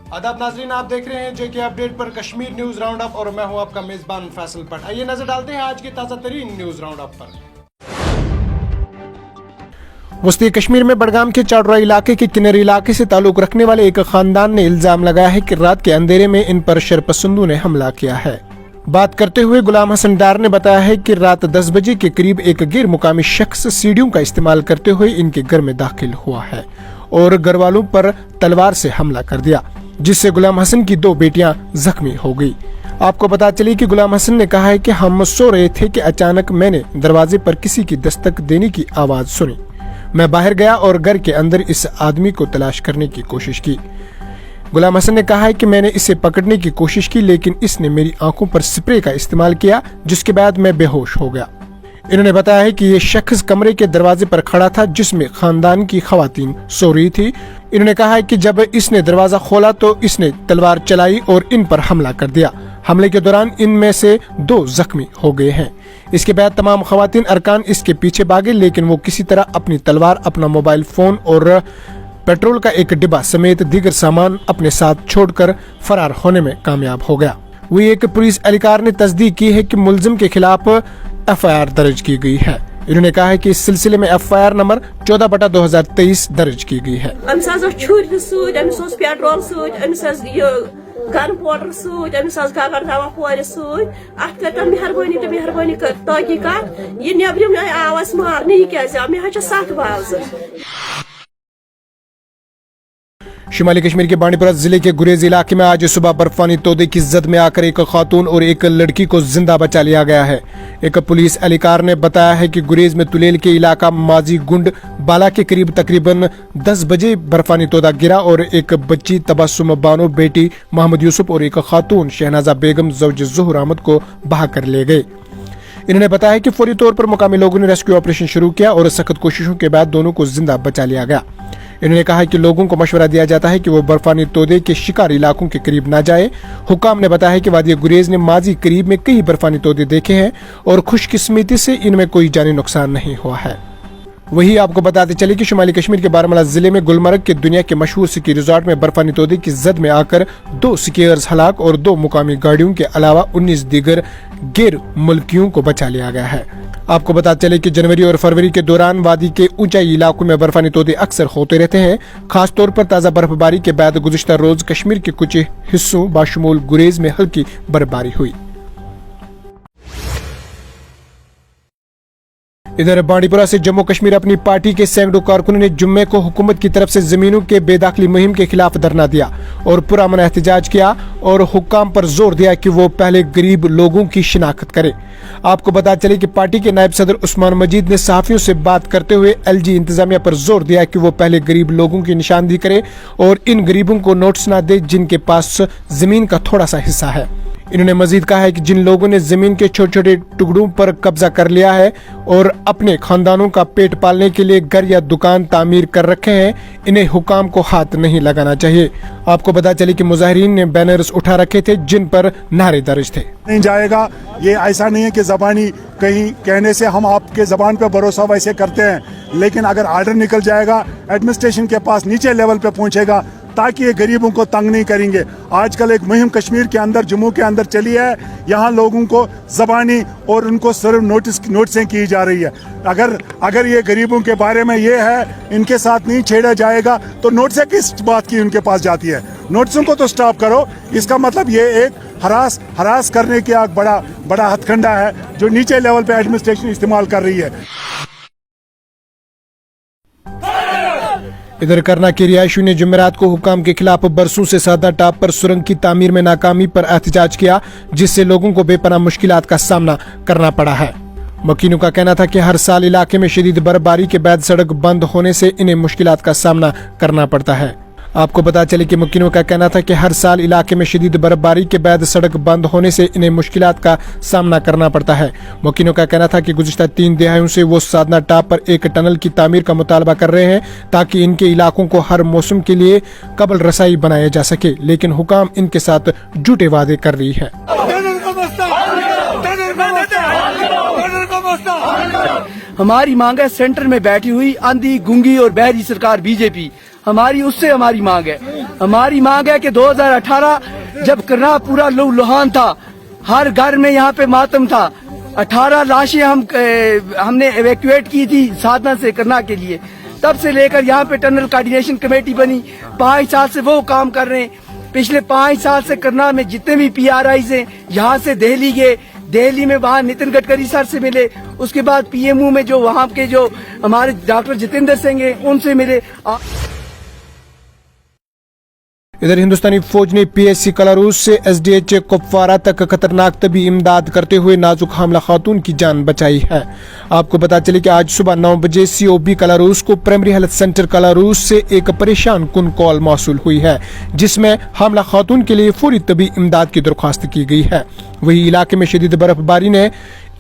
आदाब नाजरीन, आप देख रहे हैं जेके अपडेट पर कश्मीर न्यूज राउंड अप और मैं हूं आपका मेजबान फैसल पट। आइए नजर डालते हैं आज के ताज़ा तरीन न्यूज राउंड अप पर। वस्ती कश्मीर में बडगाम के चाडरा इलाके के किन्नरी इलाके से ताल्लुक रखने वाले एक खानदान ने इल्जाम लगाया है कि रात के अंधेरे में इन पर शरपसंदों ने हमला किया है। बात करते हुए गुलाम हसन डार ने बताया है कि रात 10 बजे के करीब एक गैर मुकामी शख्स सीढ़ियों का इस्तेमाल करते हुए इनके घर में दाखिल हुआ है और घर वालों पर तलवार से हमला कर दिया, जिससे गुलाम हसन की 2 बेटियां जख्मी हो गई। आपको पता चली कि गुलाम हसन ने कहा है कि हम सो रहे थे कि अचानक मैंने दरवाजे पर किसी की दस्तक देने की आवाज सुनी। मैं बाहर गया और घर के अंदर इस आदमी को तलाश करने की कोशिश की। गुलाम हसन ने कहा है कि मैंने इसे पकड़ने की कोशिश की, लेकिन इसने मेरी आंखों पर स्प्रे का इस्तेमाल किया, जिसके बाद मैं बेहोश हो गया। इन्होंने बताया है कि ये शख्स कमरे के दरवाजे पर खड़ा था जिसमें खानदान की खवातीन सो रही थी। इन्होंने कहा है कि जब इसने दरवाजा खोला तो इसने तलवार चलाई और इन पर हमला कर दिया। हमले के दौरान इनमें से 2 जख्मी हो गए हैं। इसके बाद तमाम खवातीन अरकान इसके पीछे भागे, लेकिन वो किसी तरह अपनी तलवार, अपना मोबाइल फोन और पेट्रोल का एक डिब्बा समेत दीगर सामान अपने साथ छोड़कर फरार होने में कामयाब हो गया। वही एक पुलिस एहलकार ने तस्दीक की है कि मुलजिम के खिलाफ FIR दर्ज की गई है। इन्होंने कहा है कि इस सिलसिले में FIR नंबर 14/2023 दर्ज की गई है। गन पाउडर सगर दवा फोर मेहरबानी कर तहकीकात ये नबरम आवाज मारने ये क्या मे 7 बाज। शुमाली कश्मीर के बांडीपुरा जिले के गुरेज इलाके में आज सुबह बर्फानी तोदे की जद में आकर एक खातून और एक लड़की को जिंदा बचा लिया गया है। एक पुलिस एहलकार ने बताया है कि गुरेज में तुलेल के इलाका माजी गुंड बाला के करीब तकरीबन 10 बजे बर्फानी तोदा गिरा और एक बच्ची तबस्सुम बानो, बेटी मोहम्मद यूसुफ और एक खातून शहनाजा बेगम ज़ौज ज़ुहर अहमद को बहा कर ले गए। इन्होंने बताया कि फौरी तौर पर मुकामी लोगों ने रेस्क्यू ऑपरेशन शुरू किया और सख्त कोशिशों के बाद दोनों को जिंदा बचा लिया गया। इन्होंने कहा कि लोगों को मशवरा दिया जाता है कि वो बर्फानी तोदे के शिकार इलाकों के करीब न जाए। हुकाम ने बताया कि वादी गुरेज ने माजी करीब में कई बर्फानी तोदे देखे हैं और खुशकिस्मती से इनमें कोई जानी नुकसान नहीं हुआ है। वही आपको बताते चले कि शुमाली कश्मीर के बारामूला जिले में गुलमर्ग के दुनिया के मशहूर स्की रिजॉर्ट में बर्फानी तोदे की जद में आकर 2 स्कीयर्स हलाक और 2 मुकामी गाड़ियों के अलावा 19 दीगर गैर मुल्कियों को बचा लिया गया है। आपको बता चले कि जनवरी और फरवरी के दौरान वादी के ऊंचाई इलाकों में बर्फानी तोदे अक्सर होते रहते हैं। खास तौर पर ताज़ा बर्फबारी के बाद गुज़िश्ता रोज कश्मीर के कुछ हिस्सों बाशमूल गुरेज में हल्की बर्फबारी हुई। इधर बांडीपुरा से जम्मू कश्मीर अपनी पार्टी के सैकड़ों कारकुनों ने जुम्मे को हुकूमत की तरफ से जमीनों के बेदाखिली मुहिम के खिलाफ धरना दिया और पुरअमन एहतजाज किया और हुक्काम पर जोर दिया कि वो पहले गरीब लोगों की शिनाख्त करें। आपको बता चले कि पार्टी के नायब सदर उस्मान मजीद ने सहाफियों से बात करते हुए LG इंतजामिया पर जोर दिया कि वो पहले गरीब लोगों की निशानदेही करे और इन गरीबों को नोटिस न दे जिनके पास जमीन का थोड़ा सा हिस्सा है। इन्होंने मजीद कहा है कि जिन लोगों ने जमीन के छोटे छोटे टुकड़ों पर कब्जा कर लिया है और अपने खानदानों का पेट पालने के लिए घर या दुकान तामीर कर रखे हैं, इन्हें हुकाम को हाथ नहीं लगाना चाहिए। आपको पता चले कि मुजाहिरीन ने बैनर्स उठा रखे थे जिन पर नारे दर्ज थे। नहीं जाएगा, ये ऐसा नहीं है कि जबानी कहीं कहने से हम आपके जबान पे भरोसा वैसे करते हैं, लेकिन अगर आर्डर निकल जाएगा एडमिनिस्ट्रेशन के पास नीचे लेवल पे पहुंचेगा ताकि ये गरीबों को तंग नहीं करेंगे। आजकल एक मुहिम कश्मीर के अंदर, जम्मू के अंदर चली है, यहाँ लोगों को जबानी और उनको सिर्फ नोटिसें की जा रही है। अगर ये गरीबों के बारे में ये है, इनके साथ नहीं छेड़ा जाएगा तो नोटिसें किस बात की उनके पास जाती है? नोटिसों को तो स्टॉप करो। इसका मतलब ये एक हरास करने का एक बड़ा हथकंडा है जो नीचे लेवल पे एडमिनिस्ट्रेशन इस्तेमाल कर रही है। इधर करना के रिहायशियों ने जुमेरात को हुकाम के खिलाफ बरसों से सादा टाप पर सुरंग की तामीर में नाकामी पर एहतजाज किया, जिससे लोगों को बेपनाह मुश्किलात का सामना करना पड़ा है। मकीनों का कहना था कि हर साल इलाके में शदीद बर्फबारी के बाद सड़क बंद होने से इन्हें मुश्किलात का सामना करना पड़ता है। आपको पता चले कि मकीनों का कहना था कि हर साल इलाके में शदीद बर्फबारी के बाद सड़क बंद होने से इन्हें मुश्किलात का सामना करना पड़ता है। मकीनों का कहना था कि गुज़िश्ता 3 दिहाइयों से वो साधना टाप पर एक टनल की तामीर का मुतालबा कर रहे हैं ताकि इनके इलाकों को हर मौसम के लिए कबल रसाई बनाया जा सके, लेकिन हुकाम इनके साथ झूठे वादे कर रही है। हमारी मांग है सेंटर में बैठी हुई अंधी, गूंगी और बहरी सरकार बीजेपी हमारी उससे हमारी मांग है। हमारी मांग है कि 2018 जब करना पूरा लुहान था, हर घर में यहाँ पे मातम था, 18 लाशें हमने एवैक्यूएट की थी साधना से करना के लिए। तब से लेकर यहाँ पे टनल कोऑर्डिनेशन कमेटी बनी, 5 साल से वो काम कर रहे हैं। पिछले 5 साल से करना में जितने भी PRIs हैं, यहाँ से दिल्ली गए, दिल्ली में वहाँ नितिन गडकरी सर से मिले, उसके बाद PMO में जो वहाँ के जो हमारे डॉक्टर जितेंद्र सिंह हैं उनसे मिले। इधर हिंदुस्तानी फौज ने PSC कलारूस से SDH कुपवारा तक खतरनाक तबी इमदाद करते हुए नाजुक हामला खातून की जान बचाई है। आपको पता चले कि आज सुबह 9 बजे COB कलारूस को प्राइमरी हेल्थ सेंटर कलारूस से एक परेशान कुन कॉल मौसूल हुई है, जिसमें हामला खातून के लिए फौरी तबी इमदाद की दरख्वास्त की गई है। वही इलाके में शदीद बर्फबारी ने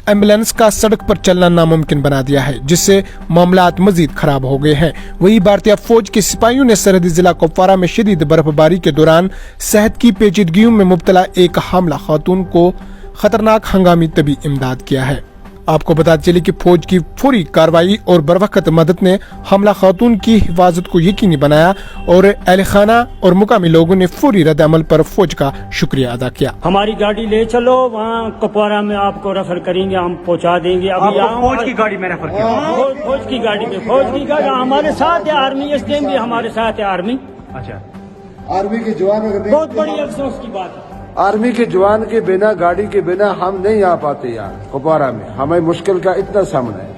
एम्बुलेंस का सड़क पर चलना नामुमकिन बना दिया है, जिससे मामलात मजीद खराब हो गए हैं। वही भारतीय फौज के सिपाहियों ने सरहदी जिला कुपवारा में शदीद बर्फबारी के दौरान सेहत की पेचीदगियों में मुब्तला एक हामला खातून को खतरनाक हंगामी तबी इमदाद किया है। आपको बता चले कि फौज की फौरी कार्रवाई और बरवक्त मदद ने हमला खातून की हिफाजत को यकीनी बनाया और अहल खाना और मुकामी लोगों ने फौरी रद्द अमल पर फौज का शुक्रिया अदा किया। हमारी गाड़ी ले चलो, वहाँ कुपवारा में आपको रेफर करेंगे, हम पहुँचा देंगे। अभी फौज की गाड़ी में रेफर किया? फौज की गाड़ी में, फौज की गाड़ी हमारे साथ है, आर्मी इस टाइम भी हमारे साथ है आर्मी। अच्छा, आर्मी के जवान बहुत बड़ी अफसोस की बात है। आर्मी के जवान के बिना, गाड़ी के बिना हम नहीं आ पाते यार कुपवारा में, हमें मुश्किल का इतना सामना है।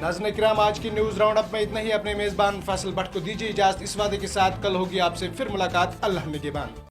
नाज़रीन किराम, आज की न्यूज राउंड अप में इतना ही। अपने मेजबान फैसल भट्ट को दीजिए इजाजत इस वादे के साथ, कल होगी आपसे फिर मुलाकात। अल्लाह निगहबान।